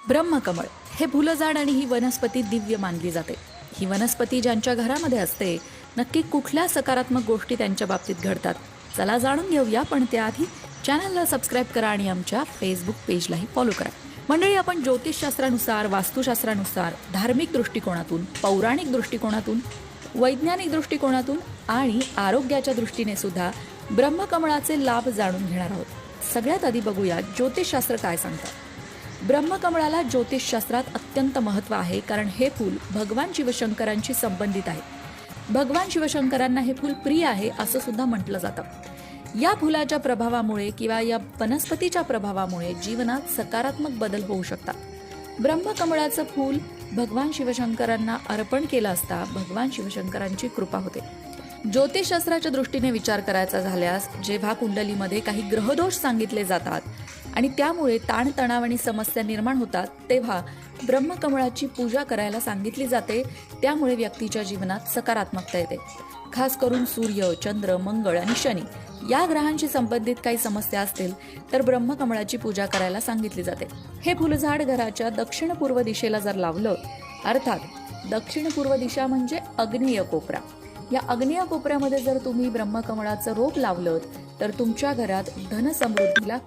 ब्रह्मकमळ हे फुलझाड आणि ही वनस्पती दिव्य मानली जाते. ही वनस्पती ज्यांच्या घरामध्ये असते, नक्की कुठल्या सकारात्मक गोष्टी त्यांच्या बाबतीत घडतात, चला जाणून घेऊया. पण त्याआधी चॅनलला सबस्क्राईब करा आणि आमच्या फेसबुक पेजलाही फॉलो करा. मंडळी, आपण ज्योतिषशास्त्रानुसार, वास्तुशास्त्रानुसार, धार्मिक दृष्टिकोनातून, पौराणिक दृष्टिकोनातून, वैज्ञानिक दृष्टिकोनातून आणि आरोग्याच्या दृष्टीने सुद्धा ब्रह्मकमळाचे लाभ जाणून घेणार आहोत. सगळ्यात आधी बघूया ज्योतिषशास्त्र काय सांगतात. ब्रह्मकमळाला ज्योतिषशास्त्रात अत्यंत महत्त्व आहे, कारण हे फूल भगवान शिवशंकरांशी संबंधित आहे. भगवान शिवशंकरांना हे फूल प्रिय आहे असं सुद्धा म्हटलं जातं. या फुलाच्या प्रभावामुळे किंवा या वनस्पतीच्या प्रभावामुळे जीवनात सकारात्मक बदल होऊ शकतात. ब्रह्मकमळाचं फूल भगवान शिवशंकरांना अर्पण केलं असता भगवान शिवशंकरांची कृपा होते. ज्योतिषशास्त्राच्या दृष्टीने विचार करायचा झाल्यास, जेव्हा कुंडलीमध्ये काही ग्रहदोष सांगितले जातात आणि त्यामुळे ताणतणाव आणि समस्या निर्माण होतात, तेव्हा ब्रह्मकमळाची पूजा करायला सांगितली जाते. त्यामुळे व्यक्तीच्या जीवनात सकारात्मकता येते. खास करून सूर्य, चंद्र, मंगळ आणि शनी या ग्रहांशी संबंधित काही समस्या असतील तर ब्रह्मकमळाची पूजा करायला सांगितली जाते. हे फुलझाड घराच्या दक्षिण पूर्व दिशेला जर लावलं, अर्थात दक्षिण पूर्व दिशा म्हणजे आग्नेय कोपरा, या आग्नेय कोपऱ्यामध्ये जर तुम्ही ब्रह्मकमळाचं रोप लावलं तर तुमच्या घरात धनसमृद्धीला